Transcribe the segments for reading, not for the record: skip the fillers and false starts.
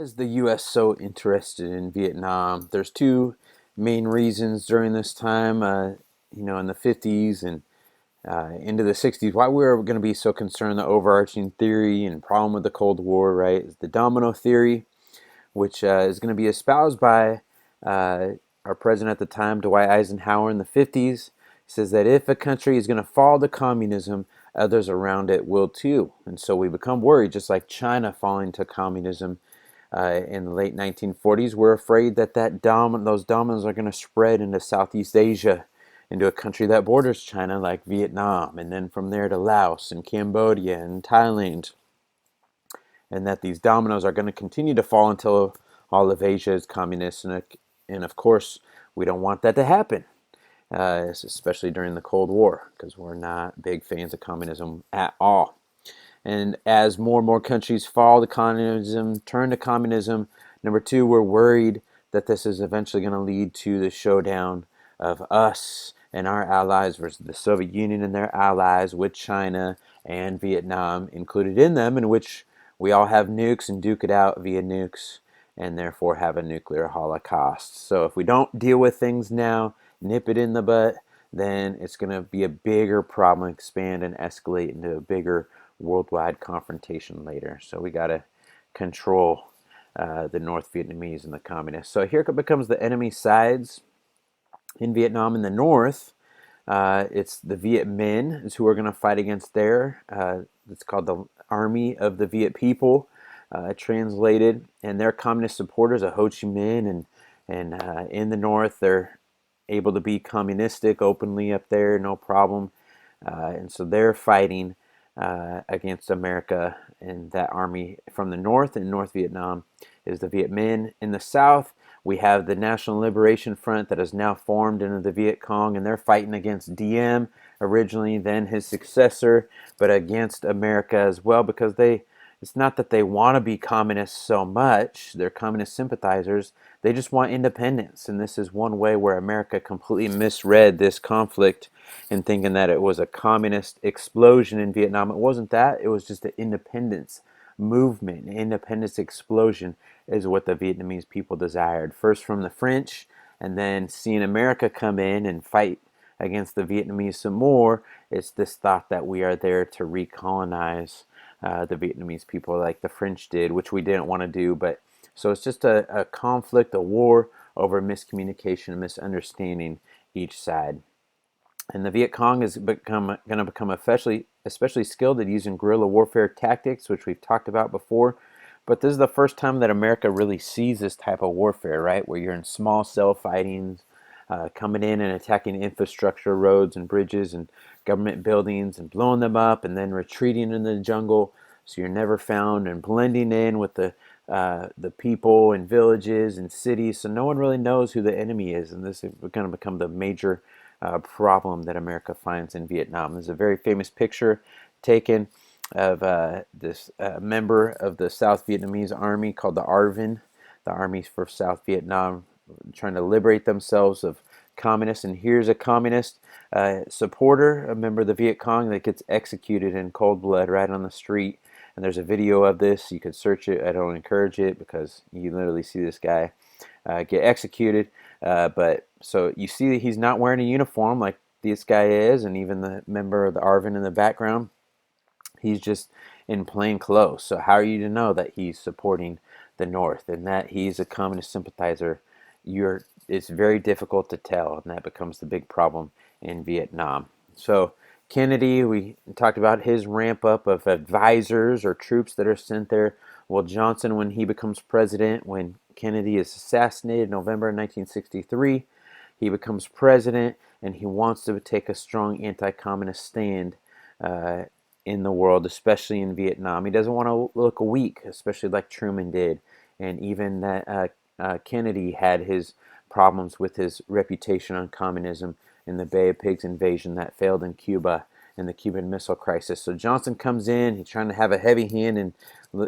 Is the U.S. so interested in Vietnam? There's two main reasons during this time, in the 50s and into the 60s, why we're going to be so concerned. The overarching theory and problem with the Cold War, right, is the domino theory, which is going to be espoused by our president at the time, Dwight Eisenhower, in the 50s. He says that if a country is going to fall to communism, others around it will too. And so we become worried, just like China falling to communism in the late 1940s. We're afraid that those dominoes are going to spread into Southeast Asia, into a country that borders China, like Vietnam, and then from there to Laos and Cambodia and Thailand, and that these dominoes are going to continue to fall until all of Asia is communist. And of course, we don't want that to happen, especially during the Cold War, because we're not big fans of communism at all. And as more and more countries fall to communism, turn to communism, number two, we're worried that this is eventually going to lead to the showdown of us and our allies versus the Soviet Union and their allies, with China and Vietnam included in them, in which we all have nukes and duke it out via nukes and therefore have a nuclear holocaust. So if we don't deal with things now, nip it in the butt, then it's going to be a bigger problem, expand and escalate into a bigger worldwide confrontation later. So we got to control the North Vietnamese and the communists. So here becomes the enemy sides in Vietnam. In the north, it's the Viet Minh is who are going to fight against there. It's called the Army of the Viet People, translated, and they're communist supporters of Ho Chi Minh, and in the north they're able to be communistic openly up there, no problem, and so they're fighting against America, and that army from the north in North Vietnam is the Viet Minh. In the south, we have the National Liberation Front that is now formed into the Viet Cong, and they're fighting against Diem originally, then his successor, but against America as well, because it's not that they want to be communists so much, they're communist sympathizers, they just want independence. And this is one way where America completely misread this conflict in thinking that it was a communist explosion in Vietnam. It wasn't that, it was just an independence movement. An independence explosion is what the Vietnamese people desired, first from the French, and then seeing America come in and fight against the Vietnamese some more. It's this thought that we are there to recolonize the Vietnamese people like the French did, which we didn't want to do. But so it's just a conflict, a war over miscommunication, misunderstanding each side. And the Viet Cong is going to become especially skilled at using guerrilla warfare tactics, which we've talked about before. But this is the first time that America really sees this type of warfare, right? Where you're in small cell fightings, coming in and attacking infrastructure, roads and bridges and government buildings and blowing them up, and then retreating in the jungle so you're never found, and blending in with the people and villages and cities, so no one really knows who the enemy is. And this is going to become the major problem that America finds in Vietnam. There's a very famous picture taken of this member of the South Vietnamese army called the ARVN, the Army for South Vietnam, trying to liberate themselves of communists. And here's a communist supporter, a member of the Viet Cong, that gets executed in cold blood right on the street. And there's a video of this. You could search it. I don't encourage it, because you literally see this guy get executed. But so you see that he's not wearing a uniform like this guy is, and even the member of the ARVN in the background, he's just in plain clothes. So how are you to know that he's supporting the North and that he's a communist sympathizer? It's very difficult to tell, and that becomes the big problem in Vietnam. So Kennedy, we talked about his ramp up of advisors or troops that are sent there. Well, Johnson, when he becomes president, when Kennedy is assassinated in November 1963, he becomes president, and he wants to take a strong anti-communist stand in the world, especially in Vietnam. He doesn't want to look weak, especially like Truman did, and even that Kennedy had his problems with his reputation on communism in the Bay of Pigs invasion that failed in Cuba and the Cuban Missile Crisis. So Johnson comes in, he's trying to have a heavy hand and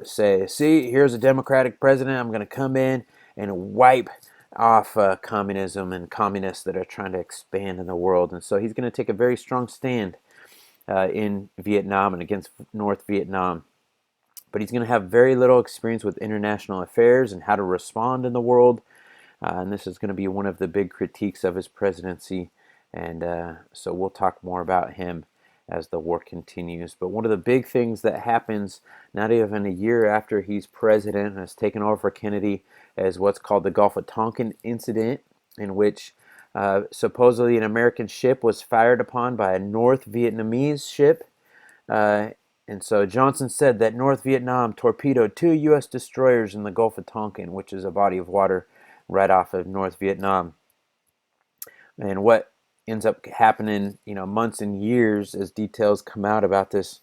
say, see, here's a Democratic president, I'm going to come in and wipe off communism and communists that are trying to expand in the world. And so he's going to take a very strong stand in Vietnam and against North Vietnam. but he's going to have very little experience with international affairs and how to respond in the world. And this is going to be one of the big critiques of his presidency. And so we'll talk more about him as the war continues. But one of the big things that happens not even a year after he's president and has taken over for Kennedy is what's called the Gulf of Tonkin incident, in which supposedly an American ship was fired upon by a North Vietnamese ship. Uh, and so Johnson said that North Vietnam torpedoed 2 U.S. destroyers in the Gulf of Tonkin, which is a body of water right off of North Vietnam. And what ends up happening, months and years as details come out about this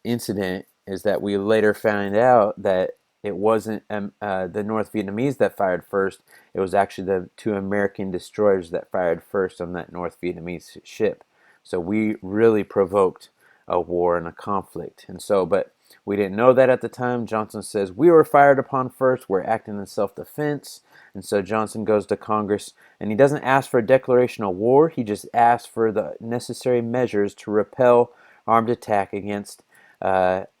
incident, is that we later found out that it wasn't the North Vietnamese that fired first. It was actually the 2 American destroyers that fired first on that North Vietnamese ship. So we really provoked a war and a conflict. And so, but we didn't know that at the time. Johnson says, we were fired upon first. We're acting in self-defense. And so Johnson goes to Congress, and he doesn't ask for a declaration of war. He just asks for the necessary measures to repel armed attack against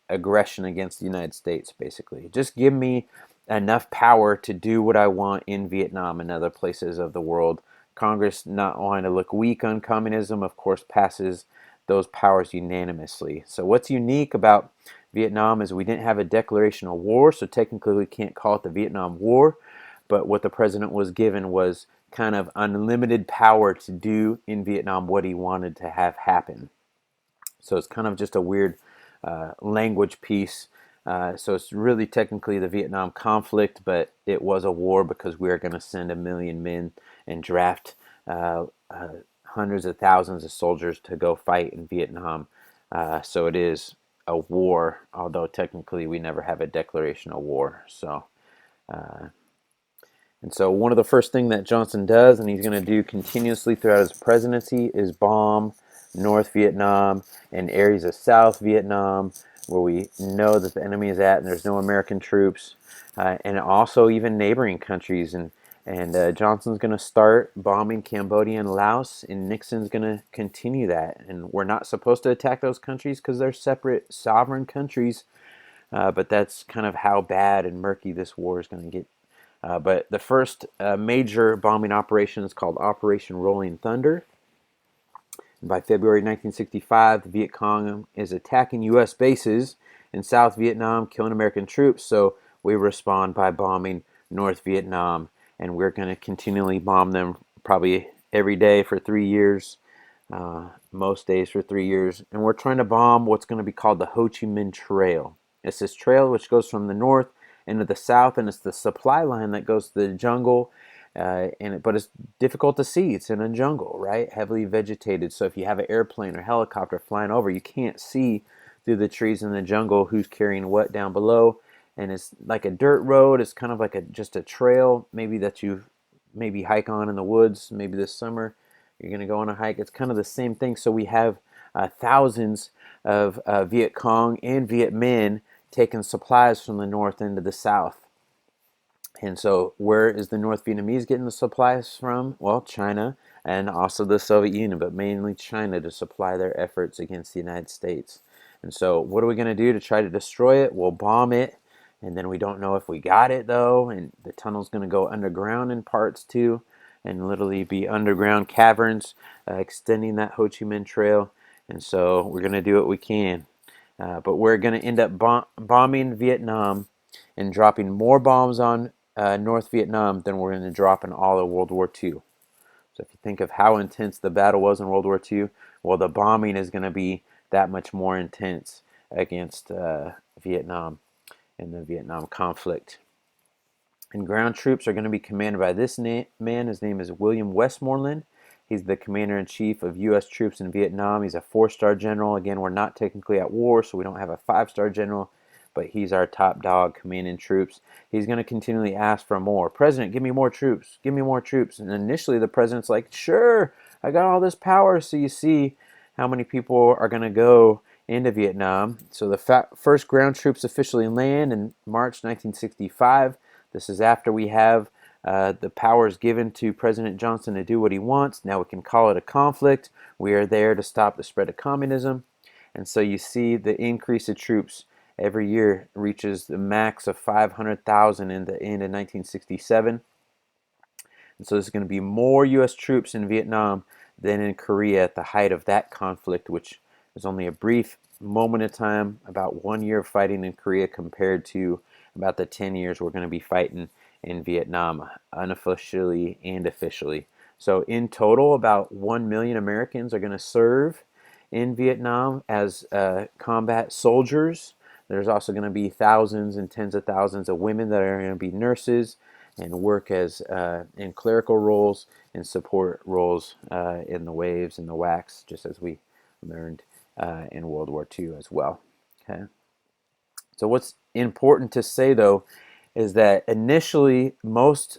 aggression against the United States, basically. Just give me enough power to do what I want in Vietnam and other places of the world. Congress, not wanting to look weak on communism, of course, passes those powers unanimously. So what's unique about Vietnam is we didn't have a declaration of war, so technically we can't call it the Vietnam War, but what the president was given was kind of unlimited power to do in Vietnam what he wanted to have happen. So it's kind of just a weird language piece. So it's really technically the Vietnam conflict, but it was a war because we are going to send 1 million men and draft hundreds of thousands of soldiers to go fight in Vietnam. So it is a war, although technically we never have a declaration of war. So, and so one of the first things that Johnson does, and he's going to do continuously throughout his presidency, is bomb North Vietnam and areas of South Vietnam where we know that the enemy is at and there's no American troops, and also even neighboring countries. And Johnson's going to start bombing Cambodia and Laos, and Nixon's going to continue that. And we're not supposed to attack those countries because they're separate sovereign countries, but that's kind of how bad and murky this war is going to get. But the first major bombing operation is called Operation Rolling Thunder. And by February 1965, the Viet Cong is attacking U.S. bases in South Vietnam, killing American troops. So we respond by bombing North Vietnam, and we're going to continually bomb them probably every day for 3 years, most days for 3 years. And we're trying to bomb what's going to be called the Ho Chi Minh Trail. It's this trail which goes from the north into the south, and it's the supply line that goes to the jungle. But it's difficult to see. It's in a jungle, right? Heavily vegetated. So if you have an airplane or helicopter flying over, you can't see through the trees in the jungle who's carrying what down below. And it's like a dirt road. It's kind of like just a trail, maybe that you maybe hike on in the woods. Maybe this summer you're going to go on a hike. It's kind of the same thing. So we have thousands of Viet Cong and Viet Minh taking supplies from the north into the south. And so where is the North Vietnamese getting the supplies from? Well, China and also the Soviet Union, but mainly China to supply their efforts against the United States. And so what are we going to do to try to destroy it? We'll bomb it, and then we don't know if we got it, though, and the tunnel's going to go underground in parts, too, and literally be underground caverns extending that Ho Chi Minh Trail. And so we're going to do what we can. But we're going to end up bombing Vietnam and dropping more bombs on North Vietnam than we're going to drop in all of World War II. So if you think of how intense the battle was in World War II, well, the bombing is going to be that much more intense against Vietnam and the Vietnam conflict. And ground troops are going to be commanded by this man. His name is William Westmoreland. He's the commander-in-chief of U.S. troops in Vietnam. He's a 4-star general. Again, we're not technically at war, so we don't have a 5-star general, but he's our top dog commanding troops. He's going to continually ask for more. President, give me more troops. Give me more troops. And initially, the president's like, sure, I got all this power. So you see how many people are going to go into Vietnam. So the first ground troops officially land in March 1965. This is after we have the powers given to President Johnson to do what he wants. Now we can call it a conflict. We are there to stop the spread of communism. And so you see the increase of troops every year reaches the max of 500,000 in the end of 1967. And so there's going to be more U.S. troops in Vietnam than in Korea at the height of that conflict, which was only a brief moment of time, about 1 year of fighting in Korea compared to about the 10 years we're going to be fighting in Vietnam, unofficially and officially. So in total, about 1 million Americans are going to serve in Vietnam as combat soldiers. There's also going to be thousands and tens of thousands of women that are going to be nurses and work as in clerical roles and support roles in the waves and the WACs, just as we learned in World War II as well. Okay. So what's important to say, though, is that initially most,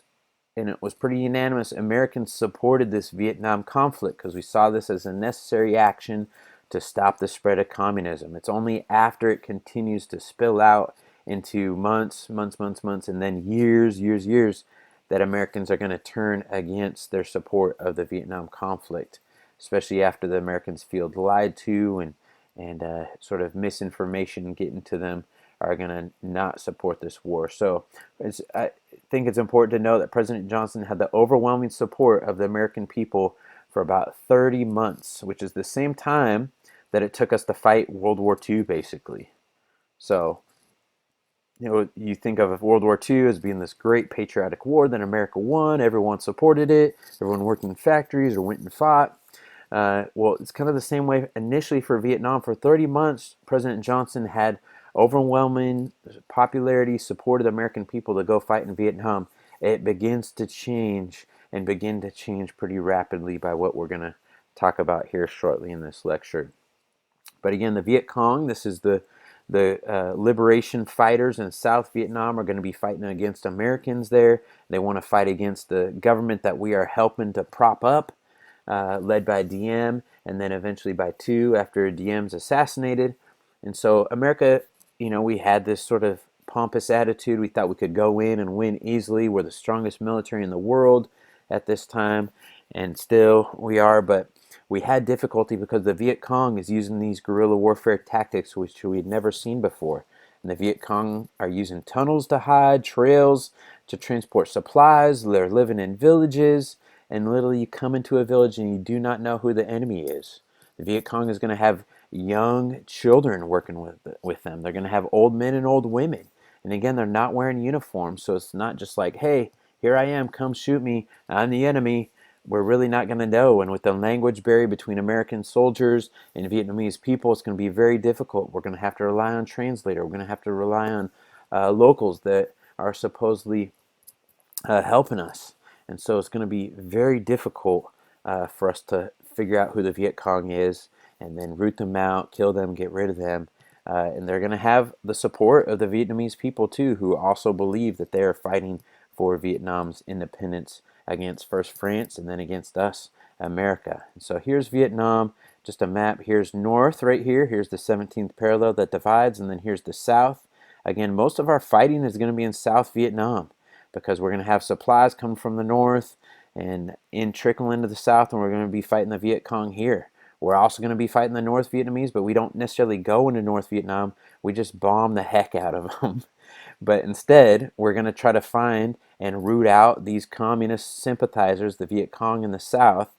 and it was pretty unanimous, Americans supported this Vietnam conflict because we saw this as a necessary action to stop the spread of communism. It's only after it continues to spill out into months, and then years that Americans are going to turn against their support of the Vietnam conflict, especially after the Americans feel lied to and sort of misinformation getting to them are going to not support this war. So I think it's important to know that President Johnson had the overwhelming support of the American people for about 30 months, which is the same time that it took us to fight World War II, basically. So, you think of World War II as being this great patriotic war that America won, everyone supported it, everyone worked in factories or went and fought. Well, it's kind of the same way initially for Vietnam. For 30 months, President Johnson had overwhelming popularity, supported the American people to go fight in Vietnam. It begins to change and begin to change pretty rapidly by what we're going to talk about here shortly in this lecture. But again, the Viet Cong, this is the liberation fighters in South Vietnam, are going to be fighting against Americans there. They want to fight against the government that we are helping to prop up, led by Diem, and then eventually by Thieu after Diem's assassinated. And so America, we had this sort of pompous attitude. We thought we could go in and win easily. We're the strongest military in the world at this time, and still we are, but we had difficulty because the Viet Cong is using these guerrilla warfare tactics which we had never seen before. And the Viet Cong are using tunnels to hide, trails to transport supplies. They're living in villages, and literally you come into a village and you do not know who the enemy is. The Viet Cong is going to have young children working with them. They're going to have old men and old women. And again, they're not wearing uniforms, so it's not just like, hey, here I am, come shoot me, I'm the enemy. We're really not going to know. And with the language barrier between American soldiers and Vietnamese people, it's going to be very difficult. We're going to have to rely on translator. We're going to have to rely on locals that are supposedly helping us. And so it's going to be very difficult for us to figure out who the Viet Cong is and then root them out, kill them, get rid of them. And they're going to have the support of the Vietnamese people too, who also believe that they are fighting for Vietnam's independence against first France and then against us, America. And so here's Vietnam, just a map. Here's north right here. Here's the 17th parallel that divides, and then here's the south. Again, most of our fighting is going to be in South Vietnam because we're going to have supplies coming from the north and trickle into the south, and we're going to be fighting the Viet Cong here. We're also going to be fighting the North Vietnamese, but we don't necessarily go into North Vietnam. We just bomb the heck out of them. But instead, we're going to try to find and root out these communist sympathizers, the Viet Cong in the South,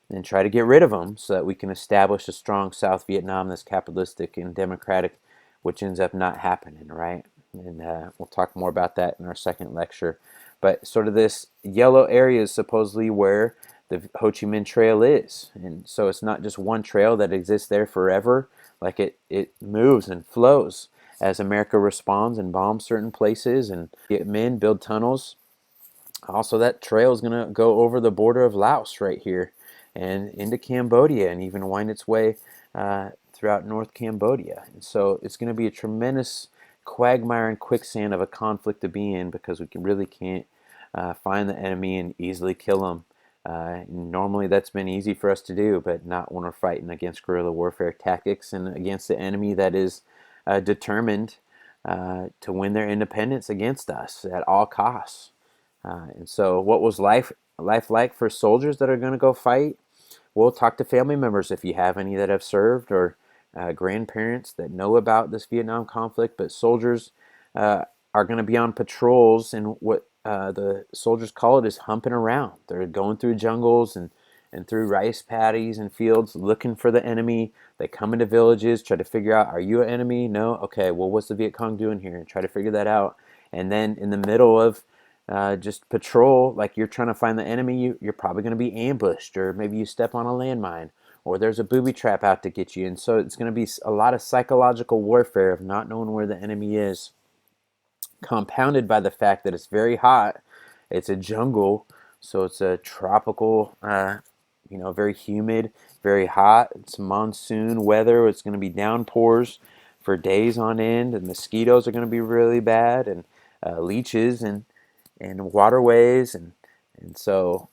and try to get rid of them so that we can establish a strong South Vietnam that's capitalistic and democratic, which ends up not happening, right? And we'll talk more about that in our second lecture. But sort of this yellow area is supposedly where the Ho Chi Minh Trail is. And so it's not just one trail that exists there forever. Like it moves and flows as America responds and bombs certain places and get men build tunnels. Also, that trail is going to go over the border of Laos right here and into Cambodia and even wind its way throughout North Cambodia. And so it's going to be a tremendous quagmire and quicksand of a conflict to be in because we really can't find the enemy and easily kill them. Normally that's been easy for us to do, but not when we're fighting against guerrilla warfare tactics and against the enemy that is determined to win their independence against us at all costs. And so what was life like for soldiers that are going to go fight? Well, talk to family members if you have any that have served or grandparents that know about this Vietnam conflict, but soldiers uh, are going to be on patrols, and what the soldiers call it is humping around. They're going through jungles and through rice paddies and fields looking for the enemy. They come into villages, try to figure out, are you an enemy? No? Okay, well, what's the Viet Cong doing here? And try to figure that out. And then in the middle of just patrol, like you're trying to find the enemy, you're probably going to be ambushed, or maybe you step on a landmine, or there's a booby trap out to get you. And so it's going to be a lot of psychological warfare of not knowing where the enemy is, compounded by the fact that it's very hot. It's a jungle, so it's a tropical, very humid, very hot. It's monsoon weather. It's going to be downpours for days on end, and mosquitoes are going to be really bad, and leeches and waterways, and so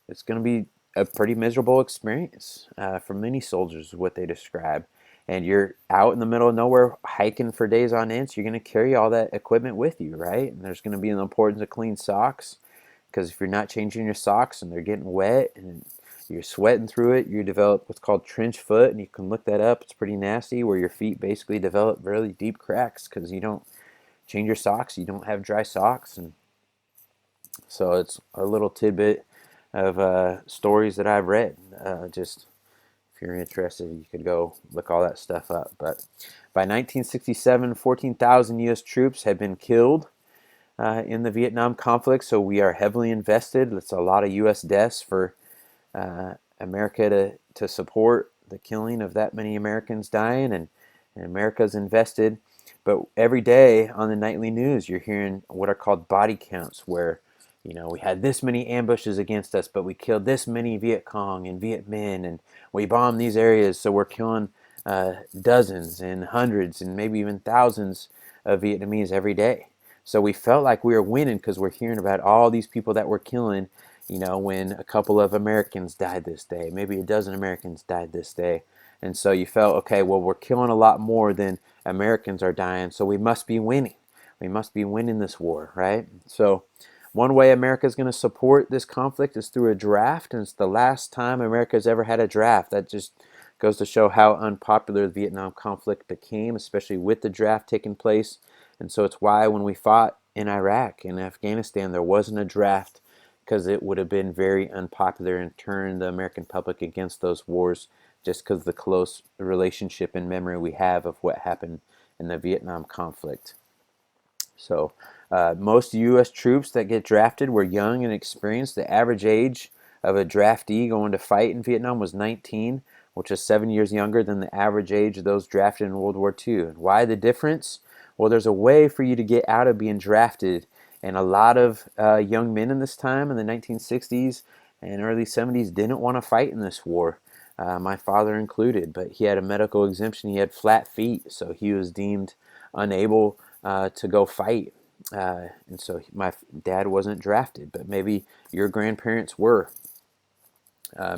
it's going to be a pretty miserable experience for many soldiers, is what they describe. And you're out in the middle of nowhere hiking for days on end, so you're going to carry all that equipment with you, right? And there's going to be an importance of clean socks, because if you're not changing your socks and they're getting wet and you're sweating through it, you develop what's called trench foot, and you can look that up. It's pretty nasty, where your feet basically develop really deep cracks because you don't change your socks, you don't have dry socks. And so it's a little tidbit of stories that I've read. Just if you're interested, you could go look all that stuff up. But by 1967, 14,000 U.S. troops had been killed in the Vietnam conflict. So we are heavily invested. It's a lot of U.S. deaths for America to support the killing of that many Americans dying, and America's invested. But every day on the nightly news, you're hearing what are called body counts, where we had this many ambushes against us, but we killed this many Viet Cong and Viet Minh, and we bombed these areas, so we're killing dozens and hundreds and maybe even thousands of Vietnamese every day. So we felt like we were winning because we're hearing about all these people that we're killing, when a couple of Americans died this day, maybe a dozen Americans died this day. And so you felt, okay, well, we're killing a lot more than Americans are dying, so we must be winning. We must be winning this war, right? So one way America is going to support this conflict is through a draft, and it's the last time America's ever had a draft. That just goes to show how unpopular the Vietnam conflict became, especially with the draft taking place. And so it's why when we fought in Iraq and Afghanistan, there wasn't a draft, because it would have been very unpopular and turned the American public against those wars, just because of the close relationship and memory we have of what happened in the Vietnam conflict. So most U.S. troops that get drafted were young and experienced. The average age of a draftee going to fight in Vietnam was 19, which is 7 years younger than the average age of those drafted in World War II. And why the difference? Well, there's a way for you to get out of being drafted. And a lot of young men in this time, in the 1960s and early 70s, didn't want to fight in this war. My father included, but he had a medical exemption. He had flat feet, so he was deemed unable to go fight. And so my dad wasn't drafted, but maybe your grandparents were.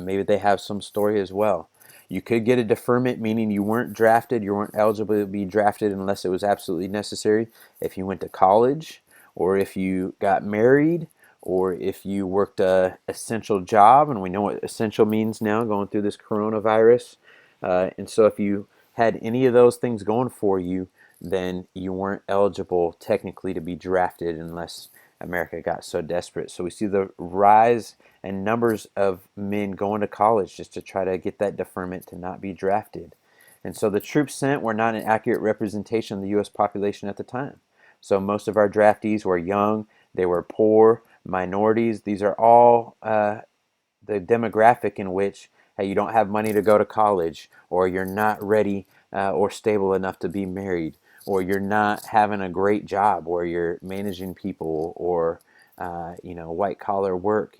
Maybe they have some story as well. You could get a deferment, meaning you weren't drafted, you weren't eligible to be drafted unless it was absolutely necessary. If you went to college, or if you got married, or if you worked a essential job, and we know what essential means now going through this coronavirus. And so if you had any of those things going for you, then you weren't eligible technically to be drafted unless America got so desperate. So we see the rise and numbers of men going to college just to try to get that deferment to not be drafted. And so the troops sent were not an accurate representation of the U.S. population at the time. So most of our draftees were young, they were poor, minorities. These are all the demographic in which, hey, you don't have money to go to college, or you're not ready or stable enough to be married, or you're not having a great job where you're managing people, or white collar work.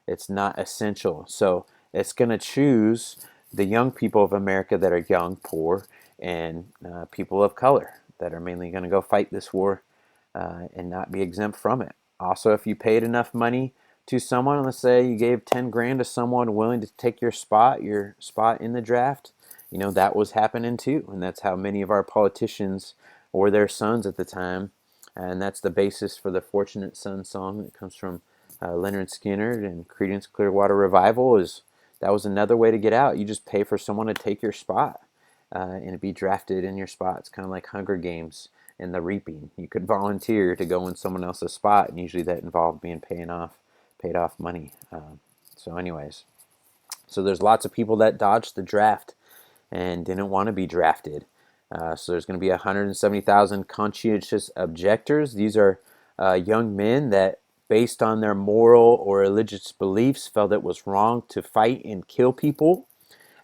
It's not essential. So it's going to choose the young people of America that are young, poor, and people of color that are mainly going to go fight this war and not be exempt from it. Also, if you paid enough money to someone, let's say you gave 10 grand to someone willing to take your spot in the draft, that was happening too. And that's how many of our politicians or their sons at the time, and that's the basis for the Fortunate Son song that comes from Leonard Skinner and Creedence Clearwater Revival. Is that was another way to get out. You just pay for someone to take your spot. and be drafted in your spot. It's kind of like Hunger Games and the reaping. You could volunteer to go in someone else's spot, and usually that involved being paid off money. So, anyways, so there's lots of people that dodged the draft and didn't want to be drafted. So there's going to be 170,000 conscientious objectors. These are young men that, based on their moral or religious beliefs, felt it was wrong to fight and kill people.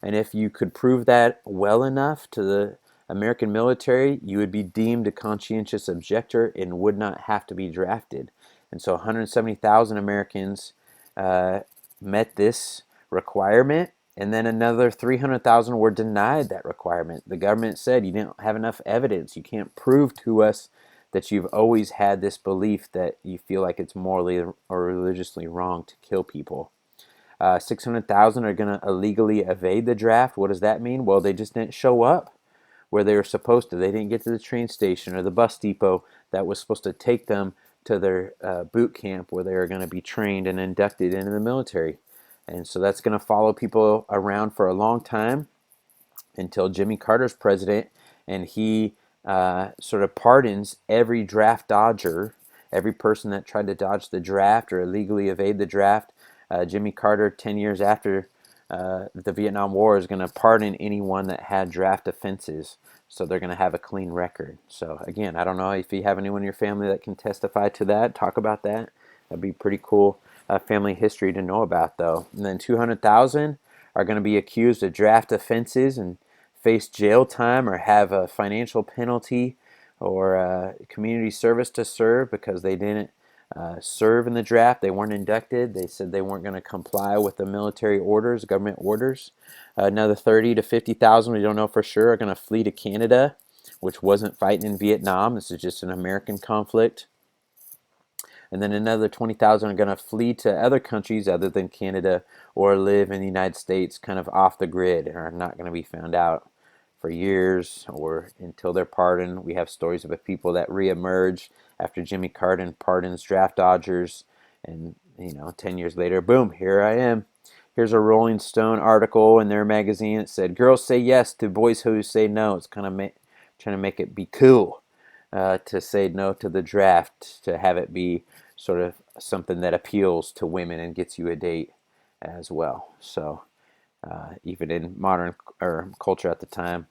And if you could prove that well enough to the American military, you would be deemed a conscientious objector and would not have to be drafted. And so 170,000 Americans met this requirement, and then another 300,000 were denied that requirement. The government said, you didn't have enough evidence. You can't prove to us that you've always had this belief that you feel like it's morally or religiously wrong to kill people. 600,000 are going to illegally evade the draft. What does that mean? Well, they just didn't show up where they were supposed to. They didn't get to the train station or the bus depot that was supposed to take them to their boot camp where they are going to be trained and inducted into the military. And so that's going to follow people around for a long time until Jimmy Carter's president, and he sort of pardons every draft dodger, every person that tried to dodge the draft or illegally evade the draft. Jimmy Carter, 10 years after the Vietnam War, is going to pardon anyone that had draft offenses. So they're going to have a clean record. So again, I don't know if you have anyone in your family that can testify to that, talk about that. That'd be pretty cool family history to know about, though. And then 200,000 are going to be accused of draft offenses and face jail time or have a financial penalty or community service to serve because they didn't serve in the draft. They weren't inducted. They said they weren't going to comply with the military orders, government orders. Another 30 to 50,000, we don't know for sure, are going to flee to Canada, which wasn't fighting in Vietnam. This is just an American conflict. And then another 20,000 are going to flee to other countries other than Canada or live in the United States kind of off the grid and are not going to be found out for years or until they're pardoned. We have stories of people that reemerge after Jimmy Carter pardons draft dodgers, and 10 years later, boom, here I am. Here's a Rolling Stone article in their magazine. It said, "Girls say yes to boys who say no." It's kind of trying to make it be cool to say no to the draft, to have it be sort of something that appeals to women and gets you a date as well. So even in modern or culture at the time,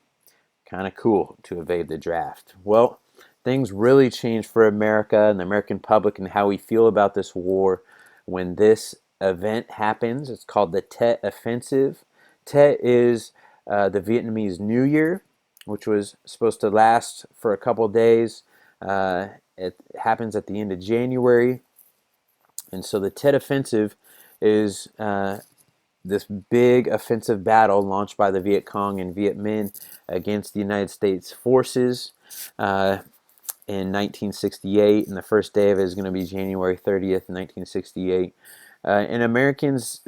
kind of cool to evade the draft. Well, things really changed for America and the American public and how we feel about this war when this event happens. It's called the Tet Offensive. Tet is the Vietnamese New Year, which was supposed to last for a couple days. It happens at the end of January. And so the Tet Offensive is this big offensive battle launched by the Viet Cong and Viet Minh against the United States forces in 1968. And the first day of it is going to be January 30th, 1968. And Americans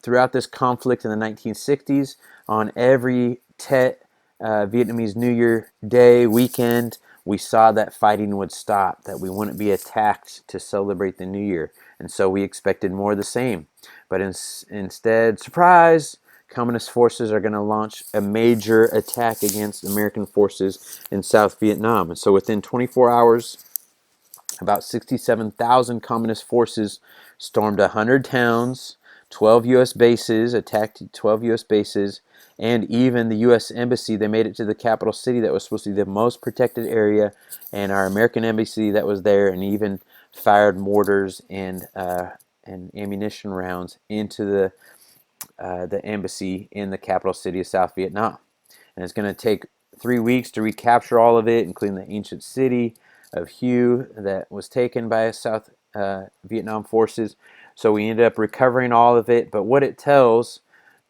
throughout this conflict in the 1960s, on every Tet Vietnamese New Year day, weekend, we saw that fighting would stop, that we wouldn't be attacked to celebrate the New Year. And so we expected more of the same. But instead, surprise, Communist forces are going to launch a major attack against American forces in South Vietnam. And so within 24 hours, about 67,000 Communist forces stormed 100 towns, 12 U.S. bases, attacked 12 U.S. bases, and even the U.S. Embassy. They made it to the capital city that was supposed to be the most protected area, and our American Embassy that was there, and even fired mortars and ammunition rounds into the embassy in the capital city of South Vietnam. And it's going to take 3 weeks to recapture all of it, including the ancient city of Hue that was taken by South Vietnam forces. So we ended up recovering all of it. But what it tells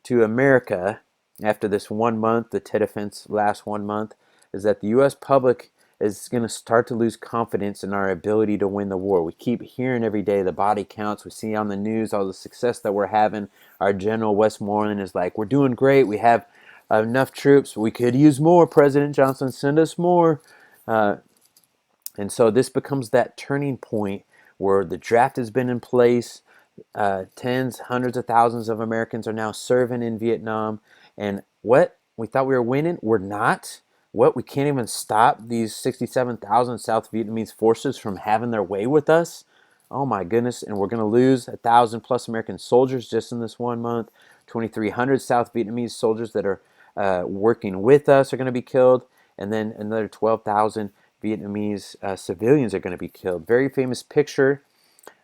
to America after this 1 month, the Tet Offense lasts 1 month, is that the U.S. public is going to start to lose confidence in our ability to win the war. We keep hearing every day the body counts. We see on the news all the success that we're having. Our General Westmoreland is like, we're doing great. We have enough troops. We could use more. President Johnson, send us more. And so this becomes that turning point where the draft has been in place. Tens, hundreds of thousands of Americans are now serving in Vietnam. And what We thought we were winning. We're not. What? We can't even stop these 67,000 South Vietnamese forces from having their way with us? Oh my goodness. And we're going to lose 1,000 plus American soldiers just in this 1 month. 2,300 South Vietnamese soldiers that are working with us are going to be killed. And then another 12,000 Vietnamese civilians are going to be killed. Very famous picture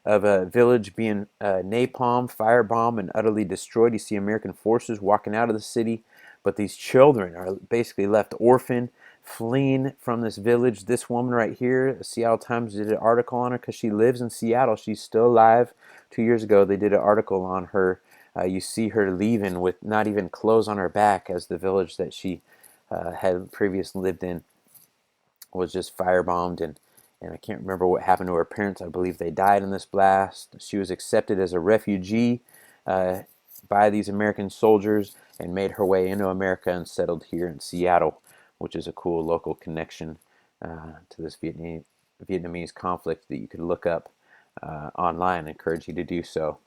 of a village being napalm, firebombed, and utterly destroyed. You see American forces walking out of the city, but these children are basically left orphaned, fleeing from this village. This woman right here, the Seattle Times did an article on her because she lives in Seattle. She's still alive. 2 years ago, they did an article on her. You see her leaving with not even clothes on her back, as the village that she had previously lived in was just firebombed, and I can't remember what happened to her parents. I believe they died in this blast. She was accepted as a refugee uh, by these American soldiers and made her way into America and settled here in Seattle, which is a cool local connection to this Vietnamese conflict that you could look up online. I encourage you to do so.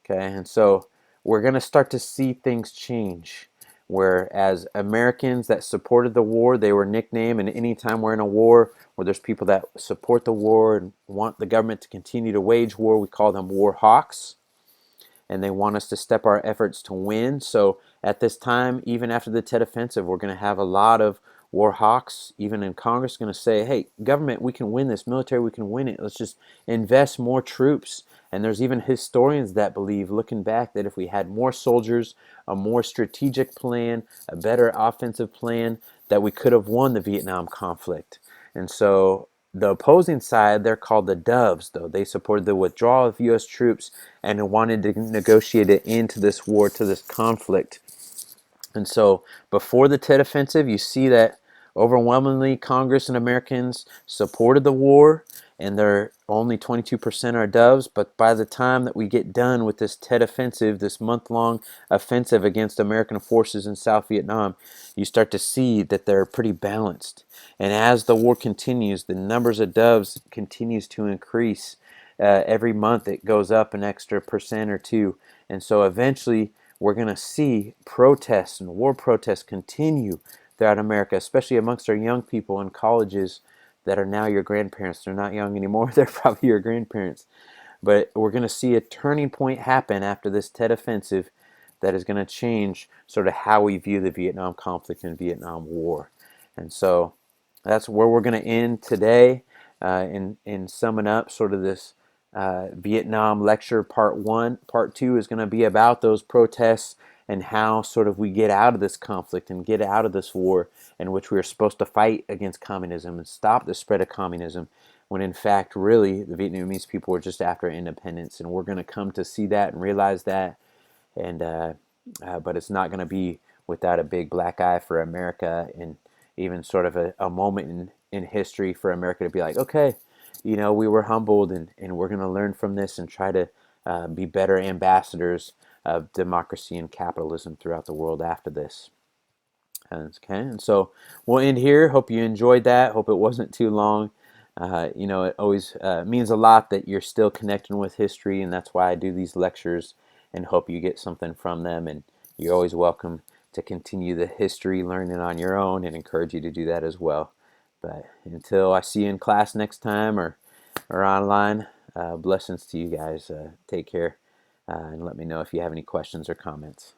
Okay, and so we're going to start to see things change. Whereas Americans that supported the war, they were nicknamed, and anytime we're in a war where there's people that support the war and want the government to continue to wage war, we call them war hawks, and they want us to step our efforts to win. So at this time, even after the Tet Offensive, we're going to have a lot of war hawks, even in Congress, going to say, hey, government, we can win this. Military, we can win it. Let's just invest more troops. And there's even historians that believe, looking back, that if we had more soldiers, a more strategic plan, a better offensive plan, that we could have won the Vietnam conflict. And so the opposing side, they're called the Doves, though. They supported the withdrawal of U.S. troops and wanted to negotiate it into this war, to this conflict. And so before the Tet Offensive, you see that overwhelmingly Congress and Americans supported the war, and they're only 22% are Doves. But by the time that we get done with this Tet Offensive, this month-long offensive against American forces in South Vietnam, you start to see that they're pretty balanced. And as the war continues, the numbers of Doves continues to increase. Every month it goes up an extra percent or two. And so eventually we're going to see protests and war protests continue throughout America, especially amongst our young people in colleges that are now your grandparents. They're not young anymore. They're probably your grandparents. But we're going to see a turning point happen after this Tet Offensive that is going to change sort of how we view the Vietnam conflict and Vietnam War. And so that's where we're going to end today in summing up sort of this Vietnam lecture part one. Part two is going to be about those protests and how sort of we get out of this conflict and get out of this war in which we are supposed to fight against communism and stop the spread of communism, when in fact really the Vietnamese people were just after independence. And we're going to come to see that and realize that, and but it's not going to be without a big black eye for America, and even sort of a moment in history for America to be like, okay, you know, we were humbled, and we're going to learn from this and try to be better ambassadors of democracy and capitalism throughout the world after this. Okay, and so we'll end here. Hope you enjoyed that. Hope it wasn't too long. You know, it always means a lot that you're still connecting with history, and that's why I do these lectures, and hope you get something from them. And you're always welcome to continue the history learning on your own, and encourage you to do that as well. But until I see you in class next time, or online, blessings to you guys. Take care, and let me know if you have any questions or comments.